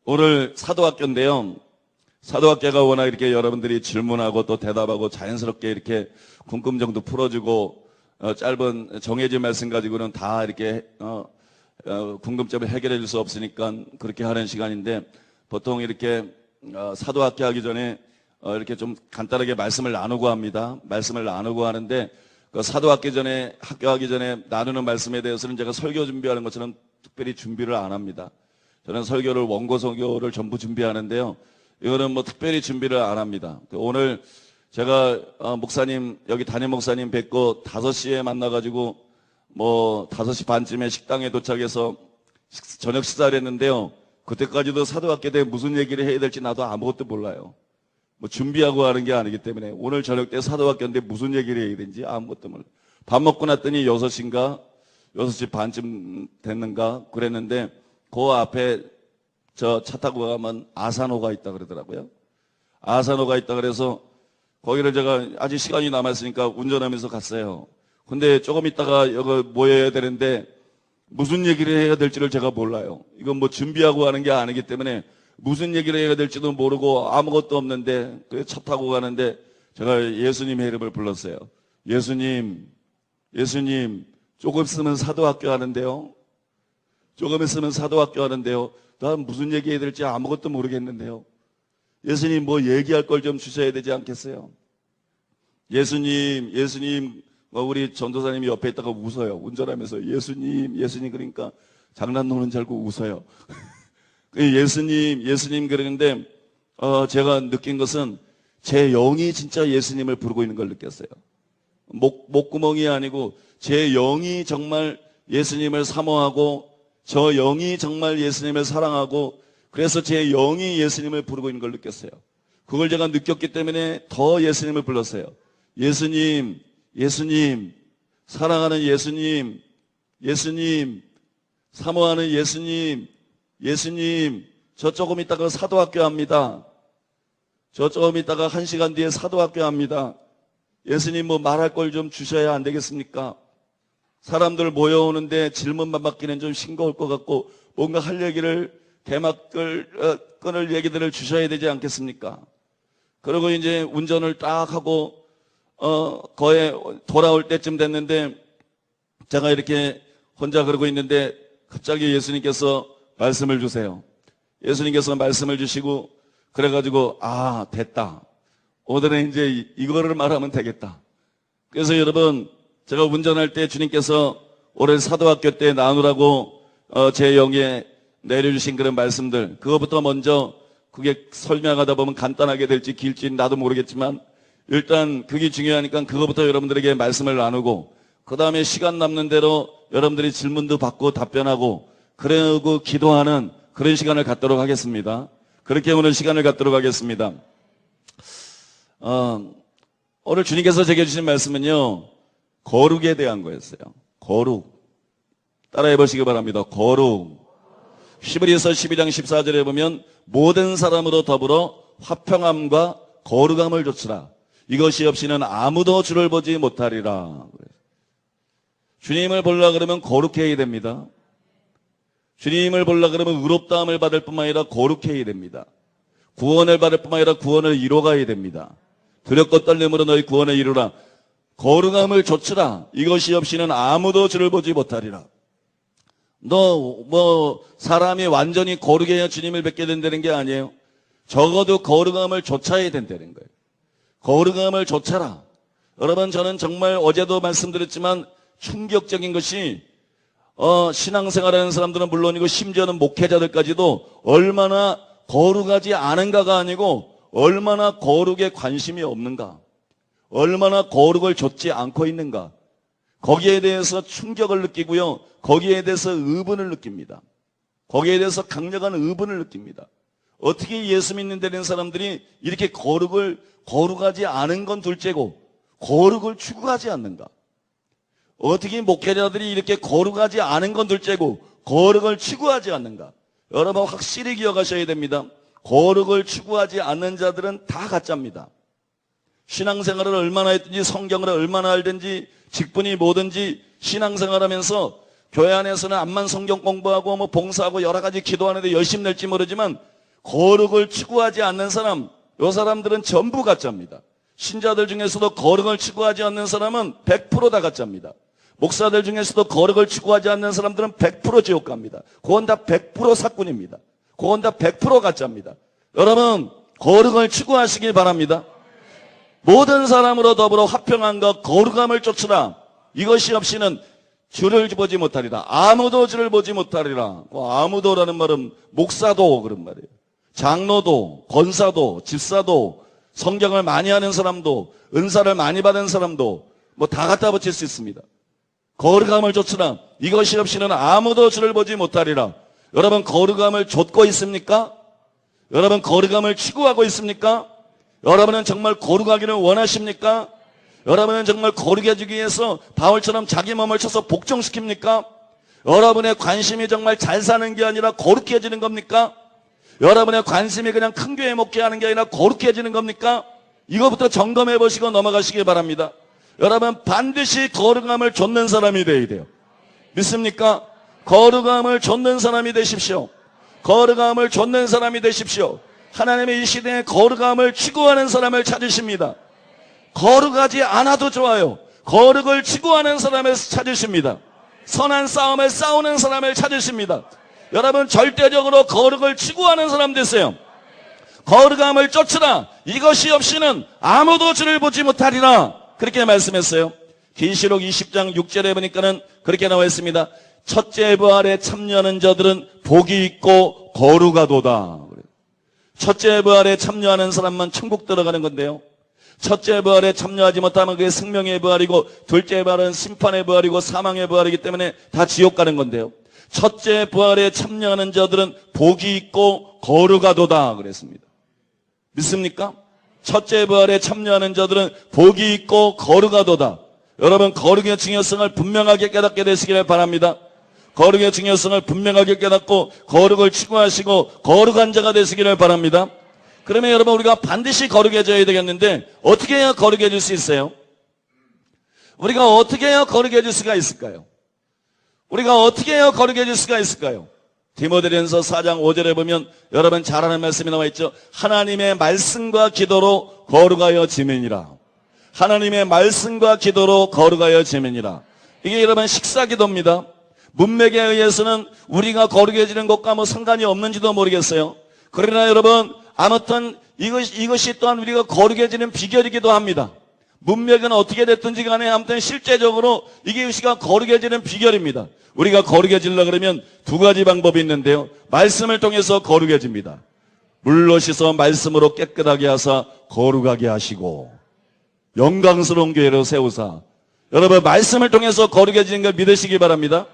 오늘 사도학교인데요. 사도학교가 워낙 이렇게 여러분들이 질문하고 또 대답하고 자연스럽게 이렇게 궁금증도 풀어주고 짧은 정해진 말씀 가지고는 다 이렇게 궁금점을 해결해 줄 수 없으니까 그렇게 하는 시간인데 보통 이렇게 사도학교 하기 전에 이렇게 좀 간단하게 말씀을 나누고 합니다. 말씀을 나누고 하는데 그 사도학교 전에 학교하기 전에 나누는 말씀에 대해서는 제가 설교 준비하는 것처럼 특별히 준비를 안 합니다. 저는 설교를 원고 설교를 전부 준비하는데요. 이거는 뭐 특별히 준비를 안 합니다. 오늘 제가 목사님 여기 담임 목사님 뵙고 5시에 만나가지고 뭐 5시 반쯤에 식당에 도착해서 저녁 식사를 했는데요. 그때까지도 사도학교에 대해 무슨 얘기를 해야 될지 나도 아무것도 몰라요. 뭐 준비하고 하는 게 아니기 때문에 오늘 저녁 때 사도학교인데 무슨 얘기를 해야 되는지 아무것도 몰라요. 밥 먹고 났더니 6시인가 6시 반쯤 됐는가 그랬는데 그 앞에 저 차 타고 가면 아산호가 있다 그러더라고요. 아산호가 있다 그래서 거기를 제가 아직 시간이 남았으니까 운전하면서 갔어요. 근데 조금 있다가 여기 모여야 되는데 무슨 얘기를 해야 될지를 제가 몰라요. 이건 뭐 준비하고 하는 게 아니기 때문에 무슨 얘기를 해야 될지도 모르고 아무것도 없는데 차 타고 가는데 제가 예수님의 이름을 불렀어요. 예수님 조금 있으면 사도학교 하는데요. 조금 있으면 사도학교 하는데요. 난 무슨 얘기해야 될지 아무것도 모르겠는데요. 예수님 뭐 얘기할 걸 좀 주셔야 되지 않겠어요? 예수님 우리 전도사님이 옆에 있다가 웃어요. 운전하면서 예수님 그러니까 장난 노는 줄 알고 웃어요. 예수님 그러는데 제가 느낀 것은 제 영이 진짜 예수님을 부르고 있는 걸 느꼈어요. 목구멍이 아니고 제 영이 정말 예수님을 사모하고 저 영이 정말 예수님을 사랑하고 그래서 제 영이 예수님을 부르고 있는 걸 느꼈어요. 그걸 제가 느꼈기 때문에 더 예수님을 불렀어요. 예수님, 사랑하는 예수님, 사모하는 예수님, 저 조금 있다가 사도학교 합니다. 저 조금 있다가 1시간 뒤에 사도학교 합니다. 예수님 뭐 말할 걸 좀 주셔야 안 되겠습니까? 사람들 모여오는데 질문만 받기는 좀 싱거울 것 같고 뭔가 할 얘기를 개막을 끊을 얘기들을 주셔야 되지 않겠습니까? 그리고 이제 운전을 딱 하고 거의 돌아올 때쯤 됐는데 제가 이렇게 혼자 그러고 있는데 갑자기 예수님께서 말씀을 주세요. 예수님께서 말씀을 주시고 그래가지고 됐다. 오늘은 이제 이거를 말하면 되겠다. 그래서 여러분 제가 운전할 때 주님께서 올해 사도학교 때 나누라고 제 영에 내려주신 그런 말씀들 그거부터 먼저 그게 설명하다 보면 간단하게 될지 길지 나도 모르겠지만 일단 그게 중요하니까 그거부터 여러분들에게 말씀을 나누고 그 다음에 시간 남는 대로 여러분들이 질문도 받고 답변하고 그러고 기도하는 그런 시간을 갖도록 하겠습니다. 그렇게 오늘 시간을 갖도록 하겠습니다. 오늘 주님께서 제게 주신 말씀은요. 거룩에 대한 거였어요. 거룩. 따라해 보시기 바랍니다. 거룩. 히브리서 12장 14절에 보면 모든 사람으로 더불어 화평함과 거룩함을 좇으라. 이것이 없이는 아무도 주를 보지 못하리라. 주님을 보려고 그러면 거룩해야 됩니다. 주님을 보려고 그러면 의롭다함을 받을 뿐만 아니라 거룩해야 됩니다. 구원을 받을 뿐만 아니라 구원을 이뤄가야 됩니다. 두렵고 떨림으로 너희 구원을 이루라. 거룩함을 좇으라. 이것이 없이는 아무도 주를 보지 못하리라. 사람이 완전히 거룩해야 주님을 뵙게 된다는 게 아니에요. 적어도 거룩함을 좇아야 된다는 거예요. 거룩함을 좇아라. 여러분 저는 정말 어제도 말씀드렸지만 충격적인 것이 신앙생활하는 사람들은 물론이고 심지어는 목회자들까지도 얼마나 거룩하지 않은가가 아니고 얼마나 거룩에 관심이 없는가. 얼마나 거룩을 좇지 않고 있는가. 거기에 대해서 충격을 느끼고요. 거기에 대해서 의분을 느낍니다. 거기에 대해서 강력한 의분을 느낍니다. 어떻게 예수 믿는 데는 사람들이 이렇게 거룩하지 않은 건 둘째고 거룩을 추구하지 않는가. 어떻게 목회자들이 이렇게 거룩하지 않은 건 둘째고 거룩을 추구하지 않는가. 여러분 확실히 기억하셔야 됩니다. 거룩을 추구하지 않는 자들은 다 가짜입니다. 신앙생활을 얼마나 했든지 성경을 얼마나 알든지 직분이 뭐든지 신앙생활하면서 교회 안에서는 암만 성경 공부하고 봉사하고 여러 가지 기도하는데 열심히 낼지 모르지만 거룩을 추구하지 않는 사람, 이 사람들은 전부 가짜입니다. 신자들 중에서도 거룩을 추구하지 않는 사람은 100% 다 가짜입니다. 목사들 중에서도 거룩을 추구하지 않는 사람들은 100% 지옥 갑니다. 그건 다 100% 사꾼입니다. 그건 다 100% 가짜입니다. 여러분, 거룩을 추구하시길 바랍니다. 모든 사람으로 더불어 화평함과 거룩함을 쫓으라. 이것이 없이는 주를 보지 못하리라. 아무도 주를 보지 못하리라. 아무도라는 말은 목사도 그런 말이에요. 장로도, 권사도, 집사도, 성경을 많이 하는 사람도, 은사를 많이 받은 사람도 뭐 다 갖다 붙일 수 있습니다. 거룩함을 쫓으라. 이것이 없이는 아무도 주를 보지 못하리라. 여러분, 거룩함을 좇고 있습니까? 여러분, 거룩함을 추구하고 있습니까? 여러분은 정말 거룩하기를 원하십니까? 여러분은 정말 거룩해지기 위해서 바울처럼 자기 몸을 쳐서 복종시킵니까? 여러분의 관심이 정말 잘 사는 게 아니라 거룩해지는 겁니까? 여러분의 관심이 그냥 큰 교회 목회하는 게 아니라 거룩해지는 겁니까? 이거부터 점검해 보시고 넘어가시기 바랍니다. 여러분, 반드시 거룩함을 좇는 사람이 되어야 돼요. 믿습니까? 거룩함을 좇는 사람이 되십시오. 거룩함을 좇는 사람이 되십시오. 하나님의 이 시대에 거룩함을 추구하는 사람을 찾으십니다. 거룩하지 않아도 좋아요. 거룩을 추구하는 사람을 찾으십니다. 선한 싸움을 싸우는 사람을 찾으십니다. 여러분, 절대적으로 거룩을 추구하는 사람 되세요. 거룩함을 쫓으라. 이것이 없이는 아무도 주를 보지 못하리라. 그렇게 말씀했어요. 계시록 20장 6절에 보니까는 그렇게 나와 있습니다. 첫째 부활에 참여하는 자들은 복이 있고 거룩하도다. 첫째 부활에 참여하는 사람만 천국 들어가는 건데요. 첫째 부활에 참여하지 못하면 그게 생명의 부활이고, 둘째 부활은 심판의 부활이고 사망의 부활이기 때문에 다 지옥 가는 건데요. 첫째 부활에 참여하는 자들은 복이 있고 거룩하도다 그랬습니다. 믿습니까? 첫째 부활에 참여하는 자들은 복이 있고 거룩하도다. 여러분, 거룩의 중요성을 분명하게 깨닫게 되시기를 바랍니다. 거룩의 중요성을 분명하게 깨닫고 거룩을 추구하시고 거룩한 자가 되시기를 바랍니다. 그러면 여러분, 우리가 반드시 거룩해져야 되겠는데 어떻게 해야 거룩해질 수 있어요? 우리가 어떻게 해야 거룩해질 수가 있을까요? 우리가 어떻게 해야 거룩해질 수가 있을까요? 디모데전서 4장 5절에 보면 여러분 잘 아는 말씀이 나와 있죠. 하나님의 말씀과 기도로 거룩하여 지면이라. 하나님의 말씀과 기도로 거룩하여 지면이라. 이게 여러분 식사기도입니다. 문맥에 의해서는 우리가 거룩해지는 것과 뭐 상관이 없는지도 모르겠어요. 그러나 여러분, 아무튼 이것이 또한 우리가 거룩해지는 비결이기도 합니다. 문맥은 어떻게 됐든지 간에 아무튼 실제적으로 이게 우리가 거룩해지는 비결입니다. 우리가 거룩해지려고 그러면 두 가지 방법이 있는데요. 말씀을 통해서 거룩해집니다. 물로 씻어 말씀으로 깨끗하게 하사 거룩하게 하시고 영광스러운 교회로 세우사. 여러분, 말씀을 통해서 거룩해지는 걸 믿으시기 바랍니다.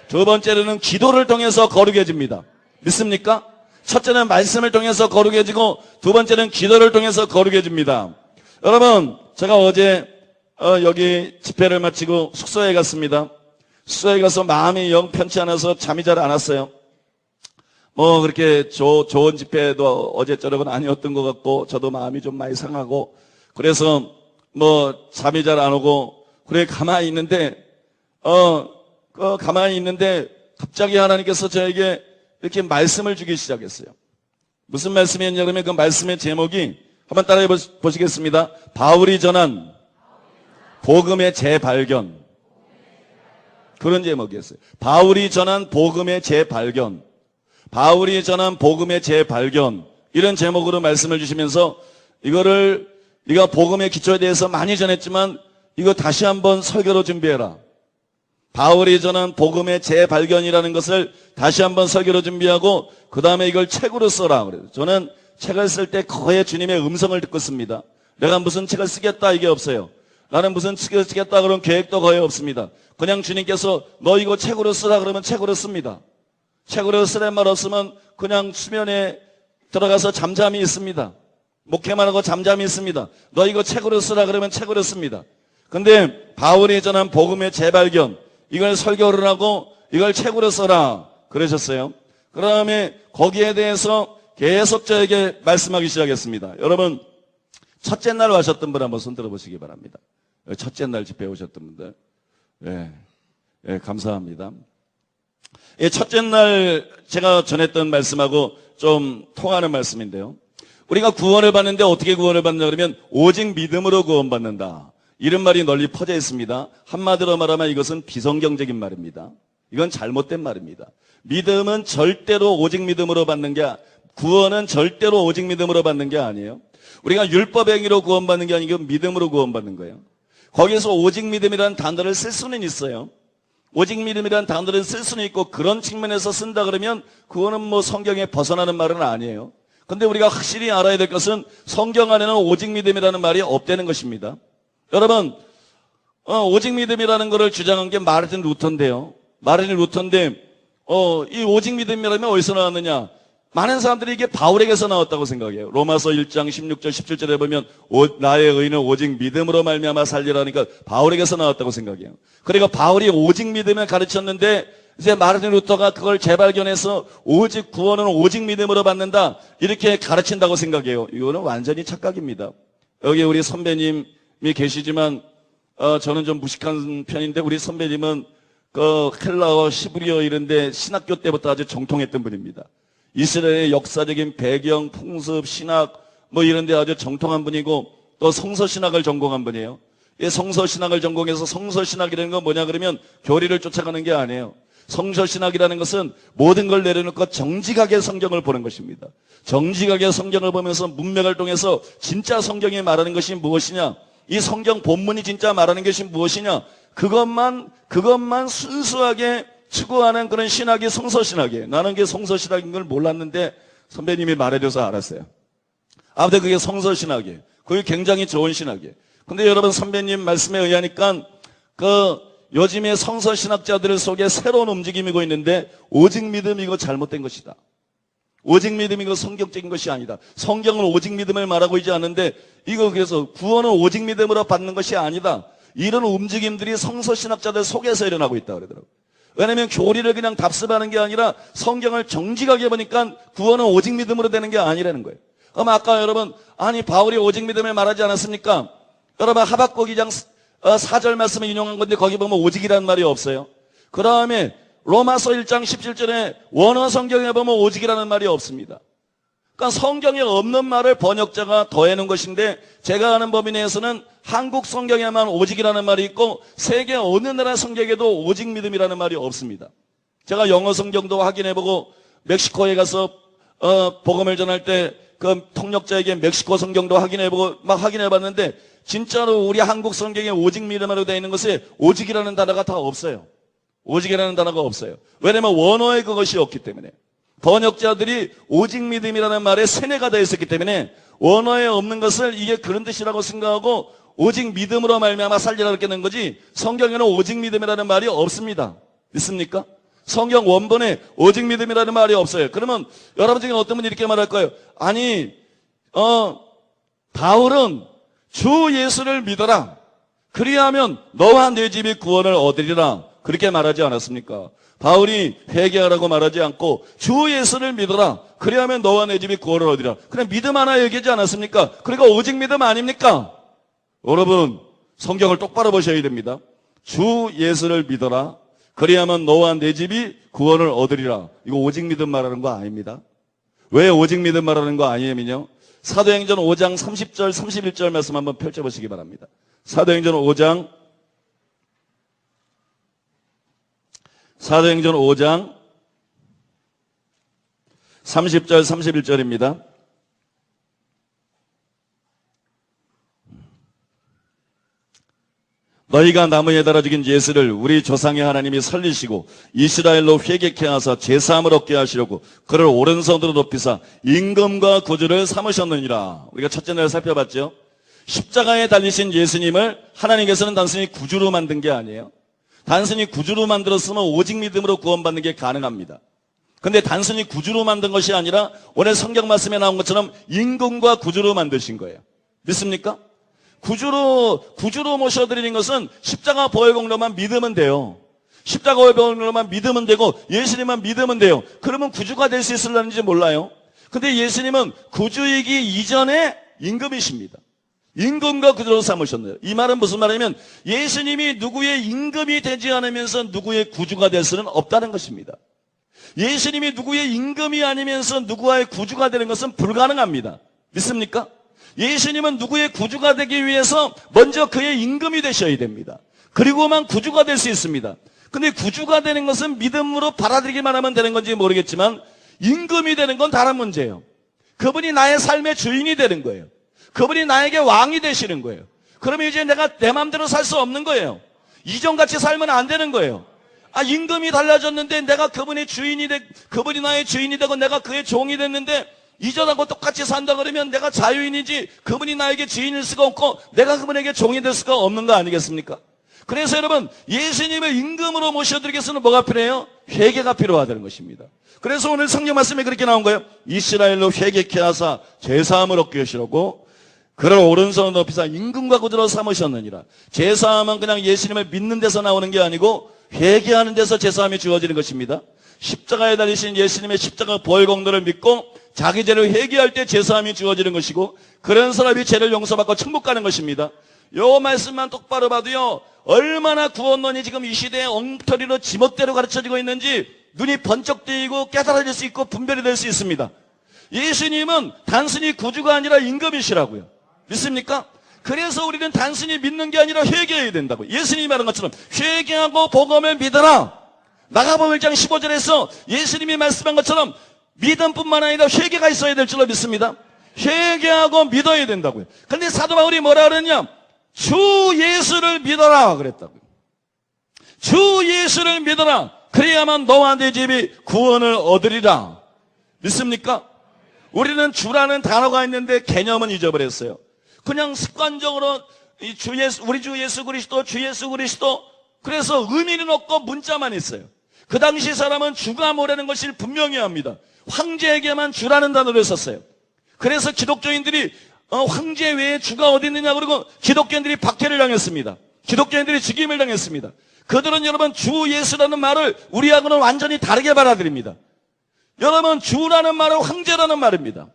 두 번째로는 기도를 통해서 거룩해집니다. 믿습니까? 첫째는 말씀을 통해서 거룩해지고 두 번째는 기도를 통해서 거룩해집니다. 여러분, 제가 어제 여기 집회를 마치고 숙소에 갔습니다. 숙소에 가서 마음이 영 편치 않아서 잠이 잘 안 왔어요. 뭐 그렇게 좋은 집회도 어제저녁은 아니었던 것 같고 저도 마음이 좀 많이 상하고 그래서 뭐 잠이 잘 안 오고 그래 가만히 있는데 갑자기 하나님께서 저에게 이렇게 말씀을 주기 시작했어요. 무슨 말씀이었냐면 그 말씀의 제목이 한번 따라해 보시겠습니다. 바울이 전한 복음의 재발견. 그런 제목이었어요. 바울이 전한 복음의 재발견. 바울이 전한 복음의 재발견. 이런 제목으로 말씀을 주시면서 이거를 네가 복음의 기초에 대해서 많이 전했지만 이거 다시 한번 설교로 준비해라. 바울이 전한 복음의 재발견이라는 것을 다시 한번 설교로 준비하고 그 다음에 이걸 책으로 써라. 그래요. 저는 책을 쓸 때 거의 주님의 음성을 듣고 씁니다. 내가 무슨 책을 쓰겠다 이게 없어요. 나는 무슨 책을 쓰겠다 그런 계획도 거의 없습니다. 그냥 주님께서 너 이거 책으로 쓰라 그러면 책으로 씁니다. 책으로 쓰란 말 없으면 그냥 수면에 들어가서 잠잠히 있습니다. 목회만 하고 잠잠히 있습니다. 너 이거 책으로 쓰라 그러면 책으로 씁니다. 근데 바울이 전한 복음의 재발견, 이걸 설교를 하고 이걸 책으로 써라 그러셨어요. 그 다음에 거기에 대해서 계속 저에게 말씀하기 시작했습니다. 여러분, 첫째 날 와셨던 분 한번 손 들어보시기 바랍니다. 첫째 날 집회 오셨던 분들. 감사합니다. 첫째 날 제가 전했던 말씀하고 좀 통하는 말씀인데요. 우리가 구원을 받는데 어떻게 구원을 받는다 그러면 오직 믿음으로 구원받는다. 이런 말이 널리 퍼져 있습니다. 한마디로 말하면 이것은 비성경적인 말입니다. 이건 잘못된 말입니다. 믿음은 절대로 오직 믿음으로 받는 게, 구원은 절대로 오직 믿음으로 받는 게 아니에요. 우리가 율법의 행위로 구원받는 게 아니고 믿음으로 구원받는 거예요. 거기서 오직 믿음이라는 단어를 쓸 수는 있어요. 오직 믿음이라는 단어를 쓸 수는 있고 그런 측면에서 쓴다 그러면 그거는 뭐 성경에 벗어나는 말은 아니에요. 근데 우리가 확실히 알아야 될 것은 성경 안에는 오직 믿음이라는 말이 없다는 것입니다. 여러분, 오직 믿음이라는 것을 주장한 게 마르틴 루터인데요. 마르틴 루터인데, 이 오직 믿음이라면 어디서 나왔느냐? 많은 사람들이 이게 바울에게서 나왔다고 생각해요. 로마서 1장 16절 17절에 보면 나의 의는 오직 믿음으로 말미암아 살리라니까 바울에게서 나왔다고 생각해요. 그리고 바울이 오직 믿음을 가르쳤는데 이제 마르틴 루터가 그걸 재발견해서 오직 구원은 오직 믿음으로 받는다 이렇게 가르친다고 생각해요. 이거는 완전히 착각입니다. 여기 우리 선배님이 계시지만 저는 좀 무식한 편인데 우리 선배님은 켈라어, 시브리어 이런데 신학교 때부터 아주 정통했던 분입니다. 이스라엘의 역사적인 배경, 풍습, 신학 뭐 이런 데 아주 정통한 분이고 또 성서신학을 전공한 분이에요. 이 성서신학을 전공해서 성서신학이라는 건 뭐냐 그러면 교리를 쫓아가는 게 아니에요. 성서신학이라는 것은 모든 걸 내려놓고 정직하게 성경을 보는 것입니다. 정직하게 성경을 보면서 문맥을 통해서 진짜 성경이 말하는 것이 무엇이냐, 이 성경 본문이 진짜 말하는 것이 무엇이냐, 그것만 순수하게 추구하는 그런 신학이 성서신학이에요. 나는 그게 성서신학인 걸 몰랐는데 선배님이 말해줘서 알았어요. 아무튼 그게 성서신학이에요. 그게 굉장히 좋은 신학이에요. 근데 여러분 선배님 말씀에 의하니까 요즘에 성서신학자들 속에 새로운 움직임이 고 있는데 오직 믿음 이거 잘못된 것이다. 오직 믿음 이거 성경적인 것이 아니다. 성경은 오직 믿음을 말하고 있지 않는데 이거 그래서 구원은 오직 믿음으로 받는 것이 아니다. 이런 움직임들이 성서신학자들 속에서 일어나고 있다고 그러더라고요. 왜냐하면 교리를 그냥 답습하는 게 아니라 성경을 정직하게 보니까 구원은 오직 믿음으로 되는 게 아니라는 거예요. 그럼 아까 여러분 바울이 오직 믿음을 말하지 않았습니까? 여러분 하박국 2장 4절 말씀을 인용한 건데 거기 보면 오직이라는 말이 없어요. 그 다음에 로마서 1장 17절에 원어 성경에 보면 오직이라는 말이 없습니다. 그러니까 성경에 없는 말을 번역자가 더해놓은 것인데 제가 아는 범위 내에서는 한국 성경에만 오직이라는 말이 있고 세계 어느 나라 성경에도 오직 믿음이라는 말이 없습니다. 제가 영어 성경도 확인해보고 멕시코에 가서 복음을 전할 때 그 통역자에게 멕시코 성경도 확인해보고 막 확인해봤는데 진짜로 우리 한국 성경에 오직 믿음으로 되어 있는 것에 오직이라는 단어가 다 없어요. 오직이라는 단어가 없어요. 왜냐하면 원어에 그것이 없기 때문에. 번역자들이 오직 믿음이라는 말에 세뇌가 되어 있었기 때문에 원어에 없는 것을 이게 그런 뜻이라고 생각하고 오직 믿음으로 말미암아 살리라 이렇게 된 거지 성경에는 오직 믿음이라는 말이 없습니다. 있습니까? 성경 원본에 오직 믿음이라는 말이 없어요. 그러면 여러분 중에 어떤 분이 이렇게 말할 거예요. 아니 바울은 주 예수를 믿어라. 그리하면 너와 내 집이 구원을 얻으리라. 그렇게 말하지 않았습니까? 바울이 회개하라고 말하지 않고 주 예수를 믿어라. 그리하면 너와 내 집이 구원을 얻으리라. 그냥 믿음 하나 얘기하지 않았습니까? 그러니까 오직 믿음 아닙니까? 여러분 성경을 똑바로 보셔야 됩니다. 주 예수를 믿어라. 그리하면 너와 내 집이 구원을 얻으리라. 이거 오직 믿음 말하는 거 아닙니다. 왜 오직 믿음 말하는 거 아니냐면요. 사도행전 5장 30절 31절 말씀 한번 펼쳐보시기 바랍니다. 사도행전 5장 30절 31절입니다. 너희가 나무에 달아 죽인 예수를 우리 조상의 하나님이 살리시고 이스라엘로 회개케 하사 제사함을 얻게 하시려고 그를 오른손으로 높이사 임금과 구주를 삼으셨느니라. 우리가 첫째 날 살펴봤죠. 십자가에 달리신 예수님을 하나님께서는 단순히 구주로 만든 게 아니에요. 단순히 구주로 만들었으면 오직 믿음으로 구원받는 게 가능합니다. 근데 단순히 구주로 만든 것이 아니라 오늘 성경 말씀에 나온 것처럼 임금과 구주로 만드신 거예요. 믿습니까? 구주로 모셔드리는 것은 십자가 보혈 공로만 믿으면 돼요. 십자가 보혈 공로만 믿으면 되고 예수님만 믿으면 돼요. 그러면 구주가 될 수 있을는지 몰라요. 근데 예수님은 구주이기 이전에 임금이십니다. 임금과 구주로 삼으셨네요. 이 말은 무슨 말이냐면 예수님이 누구의 임금이 되지 않으면서 누구의 구주가 될 수는 없다는 것입니다. 예수님이 누구의 임금이 아니면서 누구와의 구주가 되는 것은 불가능합니다. 믿습니까? 예수님은 누구의 구주가 되기 위해서 먼저 그의 임금이 되셔야 됩니다. 그리고만 구주가 될 수 있습니다. 근데 구주가 되는 것은 믿음으로 받아들이기만 하면 되는 건지 모르겠지만 임금이 되는 건 다른 문제예요. 그분이 나의 삶의 주인이 되는 거예요. 그분이 나에게 왕이 되시는 거예요. 그러면 이제 내가 내 마음대로 살 수 없는 거예요. 이전같이 살면 안 되는 거예요. 임금이 달라졌는데 내가 그분이 그분이 나의 주인이 되고 내가 그의 종이 됐는데 이전하고 똑같이 산다 그러면 내가 자유인이지 그분이 나에게 주인일 수가 없고 내가 그분에게 종이 될 수가 없는 거 아니겠습니까? 그래서 여러분 예수님을 임금으로 모셔드리기 위해서는 뭐가 필요해요? 회개가 필요하다는 것입니다. 그래서 오늘 성경 말씀에 그렇게 나온 거예요. 이스라엘로 회개케 하사 제사함을 얻게 하시라고 그를 오른손으로 높이사 임금과 구주로 삼으셨느니라. 제사함은 그냥 예수님을 믿는 데서 나오는 게 아니고 회개하는 데서 제사함이 주어지는 것입니다. 십자가에 달리신 예수님의 십자가 보혈 공로를 믿고 자기 죄를 회개할 때 제사함이 주어지는 것이고 그런 사람이 죄를 용서받고 천국 가는 것입니다. 요 말씀만 똑바로 봐도요 얼마나 구원론이 지금 이 시대에 엉터리로 지멋대로 가르쳐지고 있는지 눈이 번쩍 뜨이고 깨달아질 수 있고 분별이 될 수 있습니다. 예수님은 단순히 구주가 아니라 임금이시라고요. 믿습니까? 그래서 우리는 단순히 믿는 게 아니라 회개해야 된다고. 예수님이 말한 것처럼 회개하고 복음을 믿어라. 마가복음 1장 15절에서 예수님이 말씀한 것처럼 믿음뿐만 아니라 회개가 있어야 될 줄로 믿습니다. 회개하고 믿어야 된다고요. 근데 사도 바울이 뭐라 그랬냐? 주 예수를 믿어라 그랬다고요. 주 예수를 믿어라. 그래야만 너와 내 집이 구원을 얻으리라. 믿습니까? 우리는 주라는 단어가 있는데 개념은 잊어버렸어요. 그냥 습관적으로 우리 주 예수 그리스도, 주 예수 그리스도 그래서 의미는 없고 문자만 있어요. 그 당시 사람은 주가 뭐라는 것을 분명히 합니다. 황제에게만 주라는 단어를 썼어요. 그래서 기독교인들이 황제 외에 주가 어디 있느냐 그러고 기독교인들이 박해를 당했습니다. 기독교인들이 죽임을 당했습니다. 그들은 여러분 주 예수라는 말을 우리하고는 완전히 다르게 받아들입니다. 여러분 주라는 말은 황제라는 말입니다.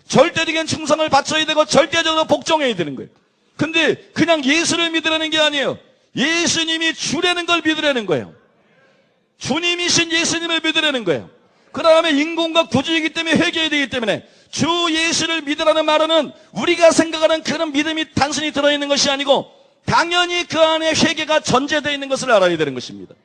절대적인 충성을 바쳐야 되고 절대적으로 복종해야 되는 거예요. 근데 그냥 예수를 믿으라는 게 아니에요. 예수님이 주라는 걸 믿으라는 거예요. 주님이신 예수님을 믿으라는 거예요. 그 다음에 인공과 구주이기 때문에 회개해야 되기 때문에 주 예수를 믿으라는 말은 우리가 생각하는 그런 믿음이 단순히 들어있는 것이 아니고 당연히 그 안에 회개가 전제되어 있는 것을 알아야 되는 것입니다.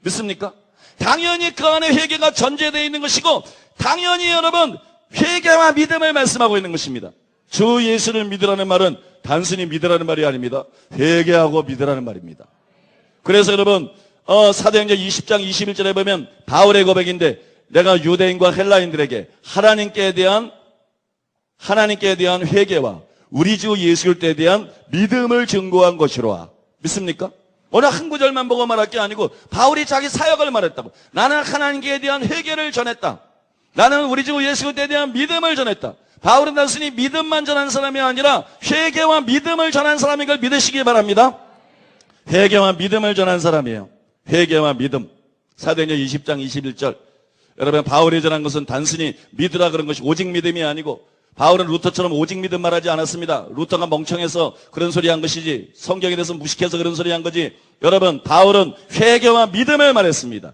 믿습니까? 당연히 그 안에 회개가 전제되어 있는 것이고 당연히 여러분 회개와 믿음을 말씀하고 있는 것입니다. 주 예수를 믿으라는 말은 단순히 믿으라는 말이 아닙니다. 회개하고 믿으라는 말입니다. 그래서 여러분 사도행전 20장 21절에 보면 바울의 고백인데 내가 유대인과 헬라인들에게 하나님께 대한 회개와 우리 주 예수 그리스도에 대한 믿음을 증거한 것이로라. 믿습니까? 오늘 한 구절만 보고 말할 게 아니고 바울이 자기 사역을 말했다고. 나는 하나님께 대한 회개를 전했다. 나는 우리 주 예수 그리스도에 대한 믿음을 전했다. 바울은 단순히 믿음만 전한 사람이 아니라 회개와 믿음을 전한 사람인 걸 믿으시기 바랍니다. 회개와 믿음을 전한 사람이에요. 회개와 믿음. 사도행전 20장 21절. 여러분 바울이 전한 것은 단순히 믿으라 그런 것이 오직 믿음이 아니고 바울은 루터처럼 오직 믿음 말하지 않았습니다. 루터가 멍청해서 그런 소리 한 것이지 성경에 대해서 무식해서 그런 소리 한 거지. 여러분 바울은 회개와 믿음을 말했습니다.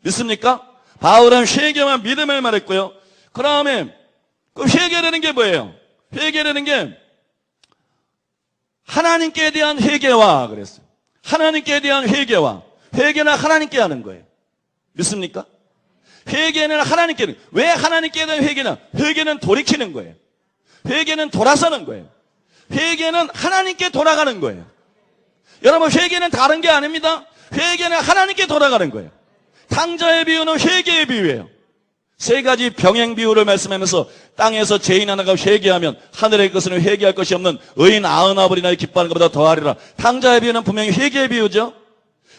믿습니까? 바울은 회개와 믿음을 말했고요. 그 다음에 그 회개라는 게 뭐예요? 회개라는 게 하나님께 대한 회개와 그랬어요. 하나님께 대한 회개와 회개는 하나님께 하는 거예요. 믿습니까? 회개는 하나님께 왜 하나님께 대한 회개냐? 회개는 돌이키는 거예요. 회개는 돌아서는 거예요. 회개는 하나님께 돌아가는 거예요. 여러분 회개는 다른 게 아닙니다. 회개는 하나님께 돌아가는 거예요. 탕자의 비유는 회개의 비유예요. 세 가지 병행 비유를 말씀하면서 땅에서 죄인 하나가 회개하면 하늘의 것은 회개할 것이 없는 의인 99이나 기뻐하는 것보다 더하리라. 탕자의 비유는 분명히 회개의 비유죠.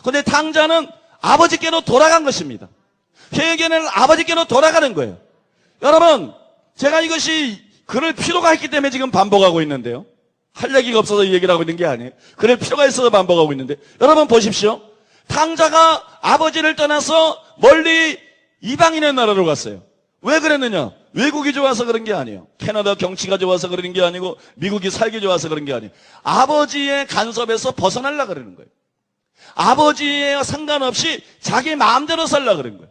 그런데 탕자는 아버지께로 돌아간 것입니다. 회개는 아버지께로 돌아가는 거예요. 여러분 제가 이것이 그럴 필요가 있기 때문에 지금 반복하고 있는데요. 할 얘기가 없어서 이 얘기를 하고 있는 게 아니에요. 그럴 필요가 있어서 반복하고 있는데 여러분 보십시오. 탕자가 아버지를 떠나서 멀리 이방인의 나라로 갔어요. 왜 그랬느냐? 외국이 좋아서 그런 게 아니에요. 캐나다 경치가 좋아서 그런 게 아니고 미국이 살기 좋아서 그런 게 아니에요. 아버지의 간섭에서 벗어나려고 그러는 거예요. 아버지에 상관없이 자기 마음대로 살려고 그런 거예요.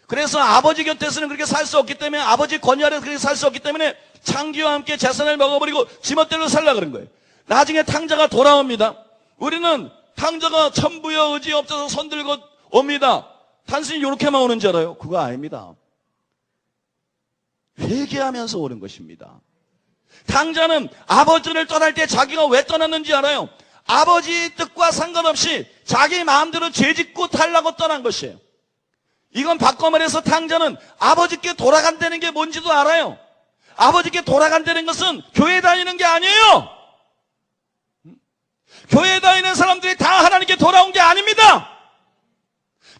그래서 아버지 곁에서는 그렇게 살 수 없기 때문에, 아버지 권위 아래서 그렇게 살 수 없기 때문에 창기와 함께 재산을 먹어버리고 지멋대로 살라 그런 거예요. 나중에 탕자가 돌아옵니다. 우리는 탕자가 천부여 의지 없어서 손들고 옵니다. 단순히 이렇게만 오는 줄 알아요? 그거 아닙니다. 회개하면서 오는 것입니다. 탕자는 아버지를 떠날 때 자기가 왜 떠났는지 알아요? 아버지 뜻과 상관없이 자기 마음대로 죄짓고 달라고 떠난 것이에요. 이건 바꿔 말해서 탕자는 아버지께 돌아간다는 게 뭔지도 알아요. 아버지께 돌아간다는 것은 교회 다니는 게 아니에요. 교회 다니는 사람들이 다 하나님께 돌아온 게 아닙니다.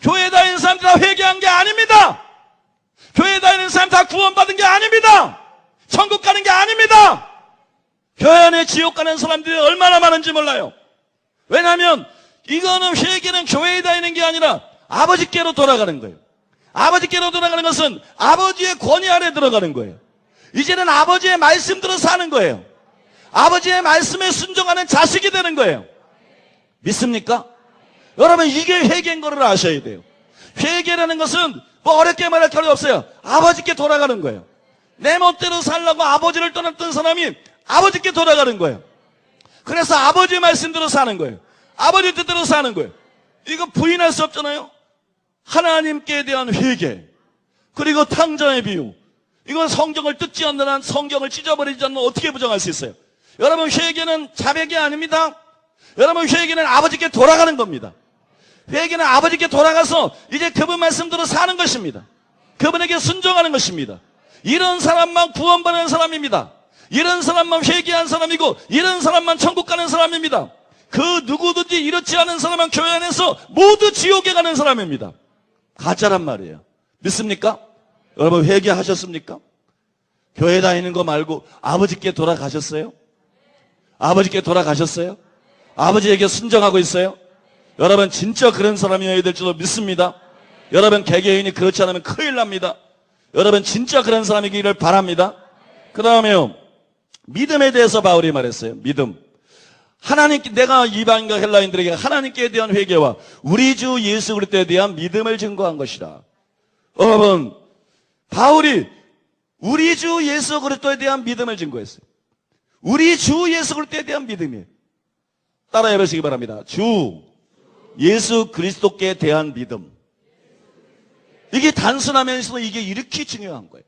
교회 다니는 사람들이 다 회개한 게 아닙니다. 교회 다니는 사람 다 구원받은 게 아닙니다. 천국 가는 게 아닙니다. 교회 안에 지옥 가는 사람들이 얼마나 많은지 몰라요. 왜냐하면 이거는 회개는 교회에 다니는 게 아니라 아버지께로 돌아가는 거예요. 아버지께로 돌아가는 것은 아버지의 권위 아래 들어가는 거예요. 이제는 아버지의 말씀대로 사는 거예요. 아버지의 말씀에 순종하는 자식이 되는 거예요. 믿습니까? 여러분, 이게 회개인 거를 아셔야 돼요. 회개라는 것은 뭐 어렵게 말할 필요 없어요. 아버지께 돌아가는 거예요. 내 멋대로 살라고 아버지를 떠났던 사람이 아버지께 돌아가는 거예요. 그래서 아버지의 말씀대로 사는 거예요. 아버지 뜻대로 사는 거예요. 이거 부인할 수 없잖아요. 하나님께 대한 회개, 그리고 탕자의 비유, 이건 성경을 뜯지 않는 한, 성경을 찢어버리지 않는 한 어떻게 부정할 수 있어요? 여러분, 회개는 자백이 아닙니다. 여러분, 회개는 아버지께 돌아가는 겁니다. 회개는 아버지께 돌아가서 이제 그분 말씀대로 사는 것입니다. 그분에게 순종하는 것입니다. 이런 사람만 구원받는 사람입니다. 이런 사람만 회개한 사람이고, 이런 사람만 천국 가는 사람입니다. 그 누구든지 이렇지 않은 사람은 교회 안에서 모두 지옥에 가는 사람입니다. 가짜란 말이에요. 믿습니까? 여러분, 회개하셨습니까? 교회 다니는 거 말고 아버지께 돌아가셨어요? 아버지께 돌아가셨어요? 아버지에게 순종하고 있어요? 여러분, 진짜 그런 사람이어야 될 줄로 믿습니다. 여러분, 개개인이 그렇지 않으면 큰일 납니다. 여러분, 진짜 그런 사람이기를 바랍니다. 그 다음에요, 믿음에 대해서 바울이 말했어요. 믿음. 하나님께, 내가 이방인과 헬라인들에게 하나님께 대한 회개와 우리 주 예수 그리스도에 대한 믿음을 증거한 것이라. 여러분, 바울이 우리 주 예수 그리스도에 대한 믿음을 증거했어요. 우리 주 예수 그리스도에 대한 믿음이에요. 따라해 보시기 바랍니다. 주 예수 그리스도께 대한 믿음. 이게 단순하면서도 이게 이렇게 중요한 거예요.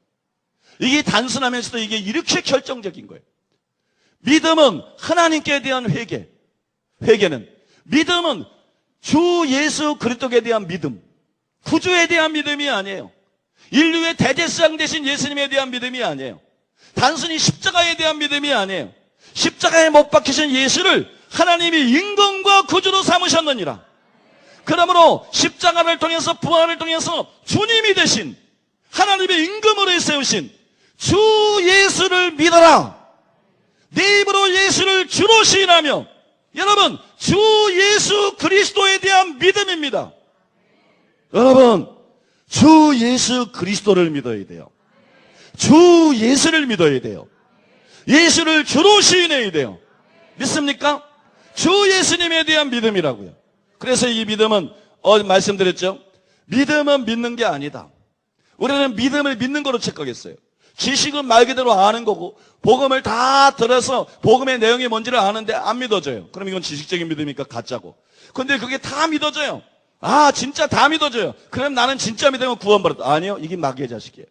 이게 단순하면서도 이게 이렇게 결정적인 거예요. 믿음은 하나님께 대한 회개. 회개는, 믿음은 주 예수 그리스도에 대한 믿음, 구주에 대한 믿음이 아니에요. 인류의 대제사장 되신 예수님에 대한 믿음이 아니에요. 단순히 십자가에 대한 믿음이 아니에요. 십자가에 못 박히신 예수를 하나님이 임금과 구주로 삼으셨느니라. 그러므로 십자가를 통해서, 부활을 통해서 주님이 되신, 하나님의 임금으로 세우신 주 예수를 믿어라. 내 입으로 예수를 주로 시인하며, 여러분, 주 예수 그리스도에 대한 믿음입니다. 여러분, 주 예수 그리스도를 믿어야 돼요. 주 예수를 믿어야 돼요. 예수를 주로 시인해야 돼요. 믿습니까? 주 예수님에 대한 믿음이라고요. 그래서 이 믿음은 말씀드렸죠. 믿음은 믿는 게 아니다. 우리는 믿음을 믿는 거로 착각했어요. 지식은 말 그대로 아는 거고, 복음을 다 들어서 복음의 내용이 뭔지를 아는데 안 믿어져요. 그럼 이건 지식적인 믿음이니까 가짜고. 근데 그게 다 믿어져요. 아, 진짜 다 믿어져요. 그럼 나는 진짜 믿으면 구원받았다. 아니요, 이게 마귀의 자식이에요.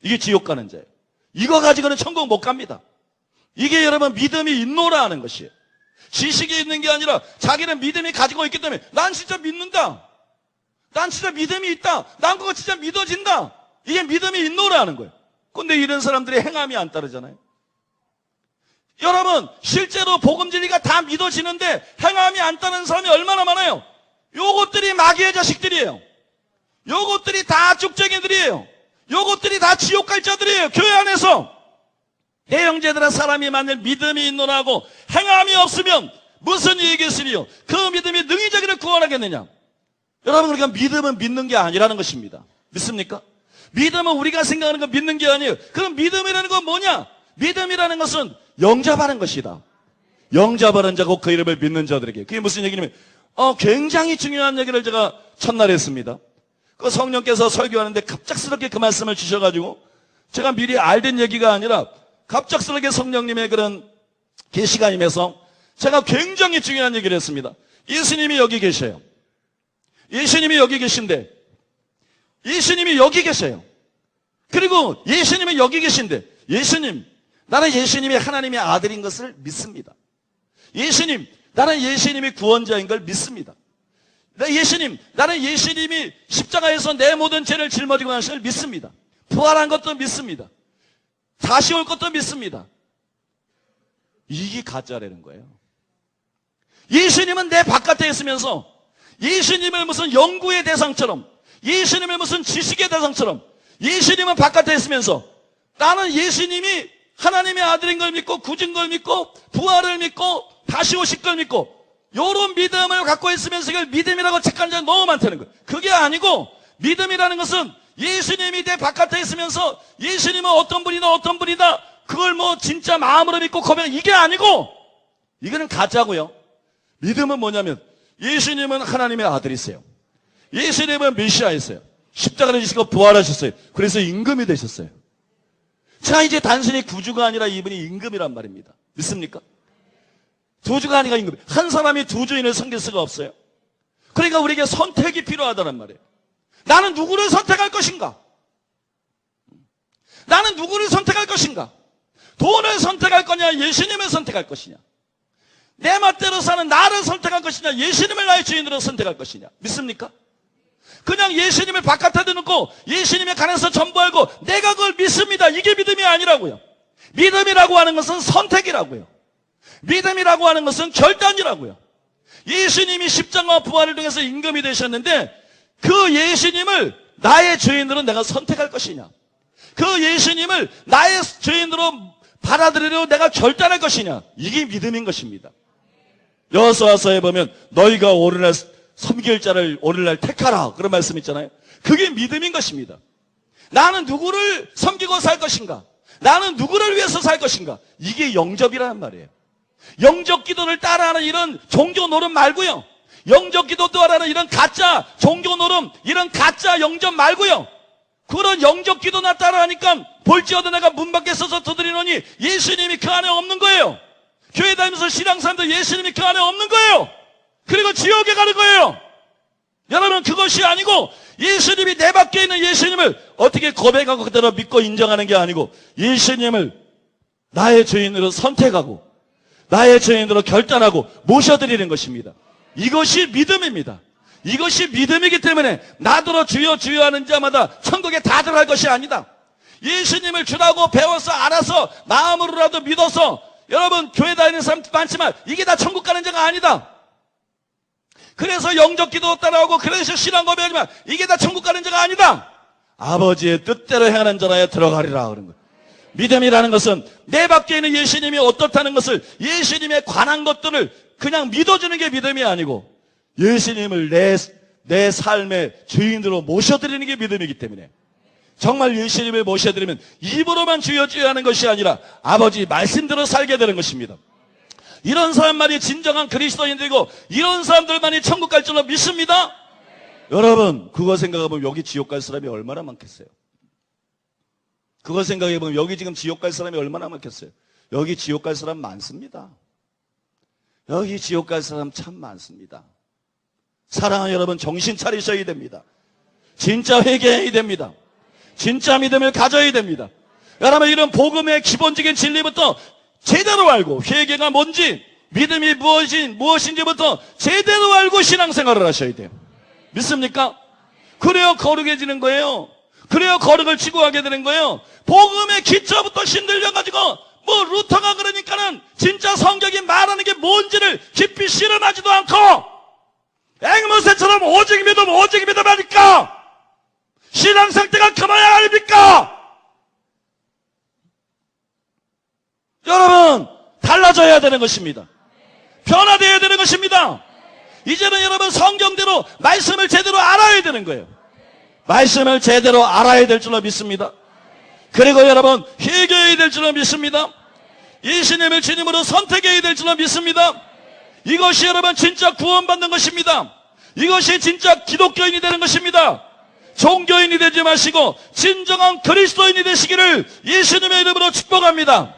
이게 지옥 가는 자예요. 이거 가지고는 천국 못 갑니다. 이게 여러분 믿음이 있노라 하는 것이에요. 지식이 있는 게 아니라 자기는 믿음이 가지고 있기 때문에 난 진짜 믿는다. 난 진짜 믿음이 있다. 난 그거 진짜 믿어진다. 이게 믿음이 있노라 하는 거예요. 근데 이런 사람들이 행함이 안 따르잖아요. 여러분, 실제로 복음 진리가 다 믿어지는데 행함이 안 따르는 사람이 얼마나 많아요. 요것들이 마귀의 자식들이에요. 요것들이 다 쭉쟁이들이에요. 요것들이 다 지옥 갈 자들이에요. 교회 안에서. 내 형제들아, 사람이 만일 믿음이 있노라고 행함이 없으면 무슨 이익이으리요? 그 믿음이 능히 자기를 구원하겠느냐? 여러분, 그러니까 믿음은 믿는 게 아니라는 것입니다. 믿습니까? 믿음은 우리가 생각하는 거 믿는 게 아니에요. 그럼 믿음이라는 건 뭐냐? 믿음이라는 것은 영접하는 것이다. 영접하는 자고 그 이름을 믿는 자들에게. 그게 무슨 얘기냐면 굉장히 중요한 얘기를 제가 첫날에 했습니다. 그 성령께서 설교하는데 갑작스럽게 그 말씀을 주셔가지고 제가 미리 알던 얘기가 아니라 갑작스럽게 성령님의 그런 계시가 임해서 제가 굉장히 중요한 얘기를 했습니다. 예수님이 여기 계셔요. 예수님이 여기 계신데, 예수님이 여기 계셔요. 그리고 예수님이 여기 계신데, 예수님, 나는 예수님이 하나님의 아들인 것을 믿습니다. 예수님, 나는 예수님이 구원자인 걸 믿습니다. 예수님, 나는 예수님이 십자가에서 내 모든 죄를 짊어지고 나신 걸 믿습니다. 부활한 것도 믿습니다. 다시 올 것도 믿습니다. 이게 가짜라는 거예요. 예수님은 내 바깥에 있으면서 예수님을 무슨 연구의 대상처럼, 예수님을 무슨 지식의 대상처럼, 예수님은 바깥에 있으면서 나는 예수님이 하나님의 아들인 걸 믿고 구진 걸 믿고 부활을 믿고 다시 오실 걸 믿고 이런 믿음을 갖고 있으면서 이걸 믿음이라고 착각하는 자가 너무 많다는 거예요. 그게 아니고 믿음이라는 것은 예수님이 내 바깥에 있으면서 예수님은 어떤 분이다 그걸 뭐 진짜 마음으로 믿고 고백, 이게 아니고 이거는 가짜고요. 믿음은 뭐냐면 예수님은 하나님의 아들이세요. 예수님은 메시아이세요. 십자가를 지시고 부활하셨어요. 그래서 임금이 되셨어요. 자, 이제 단순히 구주가 아니라 이분이 임금이란 말입니다. 믿습니까? 두주가 아니라 임금. 한 사람이 두 주인을 섬길 수가 없어요. 그러니까 우리에게 선택이 필요하다는 말이에요. 나는 누구를 선택할 것인가? 나는 누구를 선택할 것인가? 돈을 선택할 거냐? 예수님을 선택할 것이냐? 내 멋대로 사는 나를 선택할 것이냐? 예수님을 나의 주인으로 선택할 것이냐? 믿습니까? 그냥 예수님을 바깥에 두고 예수님에 관해서 전부 알고 내가 그걸 믿습니다. 이게 믿음이 아니라고요. 믿음이라고 하는 것은 선택이라고요. 믿음이라고 하는 것은 결단이라고요. 예수님이 십자가와 부활을 통해서 임금이 되셨는데 그 예수님을 나의 주인으로 내가 선택할 것이냐, 그 예수님을 나의 주인으로 받아들이려고 내가 결단할 것이냐, 이게 믿음인 것입니다. 여호수아서에 보면 너희가 오늘날 섬길 자를 오늘날 택하라, 그런 말씀 있잖아요. 그게 믿음인 것입니다. 나는 누구를 섬기고 살 것인가, 나는 누구를 위해서 살 것인가, 이게 영접이라는 말이에요. 영접 기도를 따라하는 이런 종교 노름 말고요, 영접 기도 따라하는 이런 가짜 종교 노름, 이런 가짜 영접 말고요, 그런 영접 기도나 따라하니까 볼지어도 내가 문 밖에 서서 두드리노니 예수님이 그 안에 없는 거예요. 교회 다니면서 신앙사람들 예수님이 그 안에 없는 거예요. 그리고 지옥에 가는 거예요. 여러분, 그것이 아니고 예수님이 내 밖에 있는 예수님을 어떻게 고백하고 그대로 믿고 인정하는 게 아니고 예수님을 나의 주인으로 선택하고 나의 주인으로 결단하고 모셔드리는 것입니다. 이것이 믿음입니다. 이것이 믿음이기 때문에 나더러 주여 주여 하는 자마다 천국에 다 들어갈 것이 아니다. 예수님을 주라고 배워서 알아서 마음으로라도 믿어서, 여러분 교회 다니는 사람 많지만 이게 다 천국 가는 자가 아니다. 그래서 영접 기도 따라하고 그래서 신앙 고백하지만 이게 다 천국 가는 자가 아니다. 아버지의 뜻대로 행하는 자라야 들어가리라 그런 거예요. 믿음이라는 것은 내 밖에 있는 예수님이 어떻다는 것을, 예수님에 관한 것들을 그냥 믿어주는 게 믿음이 아니고 예수님을 내 삶의 주인으로 모셔드리는 게 믿음이기 때문에, 정말 예수님을 모셔드리면 입으로만 주여 주여 하는 것이 아니라 아버지 말씀대로 살게 되는 것입니다. 이런 사람만이 진정한 그리스도인들이고 이런 사람들만이 천국 갈 줄로 믿습니다. 여러분, 그거 생각해보면 여기 지옥 갈 사람이 얼마나 많겠어요? 그거 생각해보면 여기 지금 지옥 갈 사람이 얼마나 많겠어요? 여기 지옥 갈 사람 많습니다. 여기 지옥 갈 사람 참 많습니다. 사랑하는 여러분, 정신 차리셔야 됩니다. 진짜 회개해야 됩니다. 진짜 믿음을 가져야 됩니다. 여러분, 이런 복음의 기본적인 진리부터 제대로 알고, 회개가 뭔지, 믿음이 무엇인지부터 제대로 알고 신앙생활을 하셔야 돼요. 믿습니까? 그래야 거룩해지는 거예요. 그래야 거룩을 추구하게 되는 거예요. 복음의 기초부터 신들려가지고 뭐 루터가 그러니까는 진짜 성경이 말하는 게 뭔지를 깊이 실험하지도 않고 앵무새처럼 오직 믿음 하니까 신앙 상태가 그만야 아닙니까? 여러분, 달라져야 되는 것입니다. 변화되어야 되는 것입니다. 이제는 여러분 성경대로 말씀을 제대로 알아야 되는 거예요. 말씀을 제대로 알아야 될 줄로 믿습니다. 그리고 여러분 회개해야 될 줄로 믿습니다. 예수님을 주님으로 선택해야 될 줄로 믿습니다. 이것이 여러분 진짜 구원받는 것입니다. 이것이 진짜 기독교인이 되는 것입니다. 종교인이 되지 마시고 진정한 그리스도인이 되시기를 예수님의 이름으로 축복합니다.